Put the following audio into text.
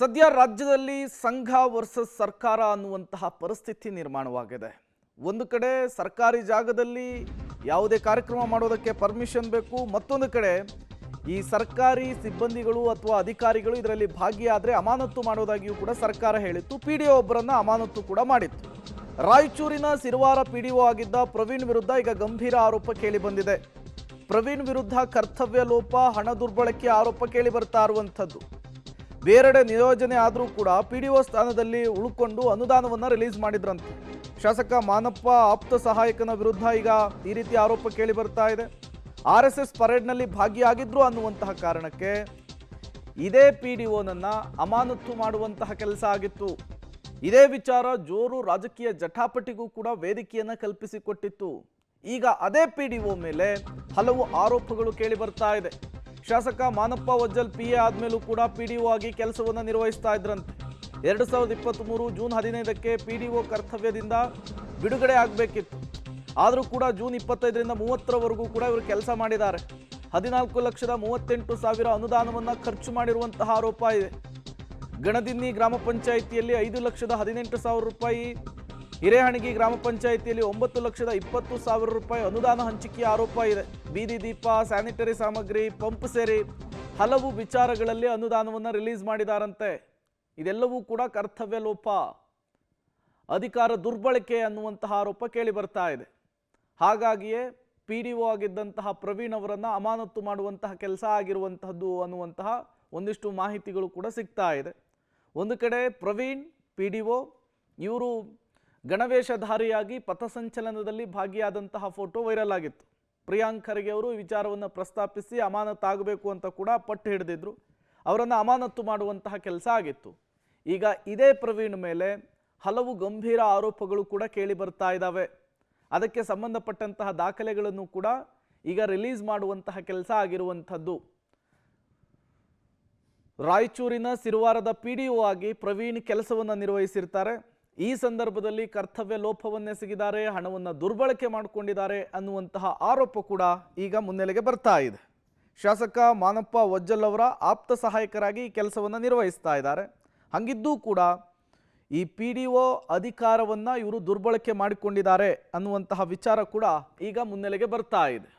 ಸದ್ಯ ರಾಜ್ಯದಲ್ಲಿ ಸಂಘ ವರ್ಸಸ್ ಸರ್ಕಾರ ಅನ್ನುವಂತಹ ಪರಿಸ್ಥಿತಿ ನಿರ್ಮಾಣವಾಗಿದೆ. ಒಂದು ಕಡೆ ಸರ್ಕಾರಿ ಜಾಗದಲ್ಲಿ ಯಾವುದೇ ಕಾರ್ಯಕ್ರಮ ಮಾಡೋದಕ್ಕೆ ಪರ್ಮಿಷನ್ ಬೇಕು, ಮತ್ತೊಂದು ಕಡೆ ಈ ಸರ್ಕಾರಿ ಸಿಬ್ಬಂದಿಗಳು ಅಥವಾ ಅಧಿಕಾರಿಗಳು ಇದರಲ್ಲಿ ಭಾಗಿಯಾದರೆ ಅಮಾನತು ಮಾಡೋದಾಗಿಯೂ ಕೂಡ ಸರ್ಕಾರ ಹೇಳಿತ್ತು. ಪಿಡಿಒ ಒಬ್ಬರನ್ನ ಅಮಾನತು ಕೂಡ ಮಾಡಿತ್ತು. ರಾಯಚೂರಿನ ಸಿರವಾರ ಪಿಡಿಒ ಆಗಿದ್ದ ಪ್ರವೀಣ್ ವಿರುದ್ಧ ಈಗ ಗಂಭೀರ ಆರೋಪ ಕೇಳಿ ಬಂದಿದೆ. ಪ್ರವೀಣ್ ವಿರುದ್ಧ ಕರ್ತವ್ಯ ಲೋಪ, ಹಣ ದುರ್ಬಳಕೆ ಆರೋಪ ಕೇಳಿ ಬರ್ತಾ ಇರುವಂಥದ್ದು. ಬೇರೆಡೆ ನಿಯೋಜನೆ ಆದರೂ ಕೂಡ ಪಿಡಿಒ ಸ್ಥಾನದಲ್ಲಿ ಉಳ್ಕೊಂಡು ಅನುದಾನವನ್ನು ರಿಲೀಸ್ ಮಾಡಿದ್ರಂತೆ. ಶಾಸಕ ಮಾನಪ್ಪ ಆಪ್ತ ಸಹಾಯಕನ ವಿರುದ್ಧ ಈಗ ಈ ರೀತಿ ಆರೋಪ ಕೇಳಿ ಬರ್ತಾ ಇದೆ. RSS ಪರೇಡ್ನಲ್ಲಿ ಭಾಗಿಯಾಗಿದ್ರು ಅನ್ನುವಂತಹ ಕಾರಣಕ್ಕೆ ಇದೇ ಪಿಡಿಒನನ್ನ ಅಮಾನತು ಮಾಡುವಂತಹ ಕೆಲಸ ಆಗಿತ್ತು. ಇದೇ ವಿಚಾರ ಜೋರು ರಾಜಕೀಯ ಜಟಾಪಟಿಗೂ ಕೂಡ ವೇದಿಕೆಯನ್ನು ಕಲ್ಪಿಸಿಕೊಟ್ಟಿತ್ತು. ಈಗ ಅದೇ ಪಿಡಿಒ ಮೇಲೆ ಹಲವು ಆರೋಪಗಳು ಕೇಳಿ ಬರ್ತಾ ಇದೆ. ಶಾಸಕ ಮಾನಪ್ಪ ವಜ್ಜಲ್ PA ಆದ್ಮೇಲೂ ಕೂಡ ಪಿಡಿಒ ಆಗಿ ಕೆಲಸವನ್ನು ನಿರ್ವಹಿಸ್ತಾ ಇದ್ರಂತೆ. 2023 ಜೂನ್ 15ಕ್ಕೆ ಪಿಡಿಒ ಕರ್ತವ್ಯದಿಂದ ಬಿಡುಗಡೆ ಆಗಬೇಕಿತ್ತು. ಆದರೂ ಕೂಡ ಜೂನ್ 25ರಿಂದ 30ರವರೆಗೂ ಕೂಡ ಇವರು ಕೆಲಸ ಮಾಡಿದ್ದಾರೆ. 14,38,000 ಅನುದಾನವನ್ನು ಖರ್ಚು ಮಾಡಿರುವಂತಹ ಆರೋಪ ಇದೆ. ಗಣದಿನ್ನಿ ಗ್ರಾಮ ಪಂಚಾಯಿತಿಯಲ್ಲಿ 5,18,000 ರೂಪಾಯಿ, ಹಿರೇಹಣಗಿ ಗ್ರಾಮ ಪಂಚಾಯಿತಿಯಲ್ಲಿ 9,20,000 ರೂಪಾಯಿ ಅನುದಾನ ಹಂಚಿಕೆಯ ಆರೋಪ ಇದೆ. ಬೀದಿ ದೀಪ, ಸ್ಯಾನಿಟರಿ ಸಾಮಗ್ರಿ, ಪಂಪ್ ಸೇರಿ ಹಲವು ವಿಚಾರಗಳಲ್ಲಿ ಅನುದಾನವನ್ನು ರಿಲೀಸ್ ಮಾಡಿದಾರಂತೆ. ಇದೆಲ್ಲವೂ ಕೂಡ ಕರ್ತವ್ಯ ಲೋಪ, ಅಧಿಕಾರ ದುರ್ಬಳಕೆ ಅನ್ನುವಂತಹ ಆರೋಪ ಕೇಳಿ ಬರ್ತಾ ಇದೆ. ಹಾಗಾಗಿಯೇ ಪಿಡಿಒ ಆಗಿದ್ದಂತಹ ಪ್ರವೀಣ್ ಅವರನ್ನು ಅಮಾನತು ಮಾಡುವಂತಹ ಕೆಲಸ ಆಗಿರುವಂತಹದ್ದು ಅನ್ನುವಂತಹ ಒಂದಿಷ್ಟು ಮಾಹಿತಿಗಳು ಕೂಡ ಸಿಗ್ತಾ ಇದೆ. ಒಂದು ಕಡೆ ಪ್ರವೀಣ್ ಪಿಡಿಒ ಇವರು ಗಣವೇಷಧಾರಿಯಾಗಿ ಪಥಸಂಚಲನದಲ್ಲಿ ಭಾಗಿಯಾದಂತಹ ಫೋಟೋ ವೈರಲ್ ಆಗಿತ್ತು. ಪ್ರಿಯಾಂಕ್ ಖರ್ಗೆ ಅವರು ಈ ವಿಚಾರವನ್ನು ಪ್ರಸ್ತಾಪಿಸಿ ಅಮಾನತಾಗಬೇಕು ಅಂತ ಕೂಡ ಪಟ್ಟು ಹಿಡಿದಿದ್ರು. ಅವರನ್ನು ಅಮಾನತು ಮಾಡುವಂತಹ ಕೆಲಸ ಆಗಿತ್ತು. ಈಗ ಇದೇ ಪ್ರವೀಣ್ ಮೇಲೆ ಹಲವು ಗಂಭೀರ ಆರೋಪಗಳು ಕೂಡ ಕೇಳಿ ಬರ್ತಾ ಇದ್ದಾವೆ. ಅದಕ್ಕೆ ಸಂಬಂಧಪಟ್ಟಂತಹ ದಾಖಲೆಗಳನ್ನು ಕೂಡ ಈಗ ರಿಲೀಸ್ ಮಾಡುವಂತಹ ಕೆಲಸ ಆಗಿರುವಂಥದ್ದು. ರಾಯಚೂರಿನ ಸಿರವಾರದ ಪಿಡಿಒ ಆಗಿ ಪ್ರವೀಣ್ ಕೆಲಸವನ್ನು ನಿರ್ವಹಿಸಿರ್ತಾರೆ. ಈ ಸಂದರ್ಭದಲ್ಲಿ ಕರ್ತವ್ಯ ಲೋಪವನ್ನೆಸಗಿದ್ದಾರೆ, ಹಣವನ್ನು ದುರ್ಬಳಕೆ ಮಾಡಿಕೊಂಡಿದ್ದಾರೆ ಅನ್ನುವಂತಹ ಆರೋಪ ಕೂಡ ಈಗ ಮುನ್ನೆಲೆಗೆ ಬರ್ತಾ ಇದೆ. ಶಾಸಕ ಮಾನಪ್ಪ ವಜ್ಜಲ್ ಅವರ ಆಪ್ತ ಸಹಾಯಕರಾಗಿ ಈ ಕೆಲಸವನ್ನು ನಿರ್ವಹಿಸ್ತಾ ಇದ್ದಾರೆ. ಹಂಗಿದ್ದೂ ಕೂಡ ಈ ಪಿಡಿಒ ಅಧಿಕಾರವನ್ನು ಇವರು ದುರ್ಬಳಕೆ ಮಾಡಿಕೊಂಡಿದ್ದಾರೆ ಅನ್ನುವಂತಹ ವಿಚಾರ ಕೂಡ ಈಗ ಮುನ್ನೆಲೆಗೆ ಬರ್ತಾ ಇದೆ.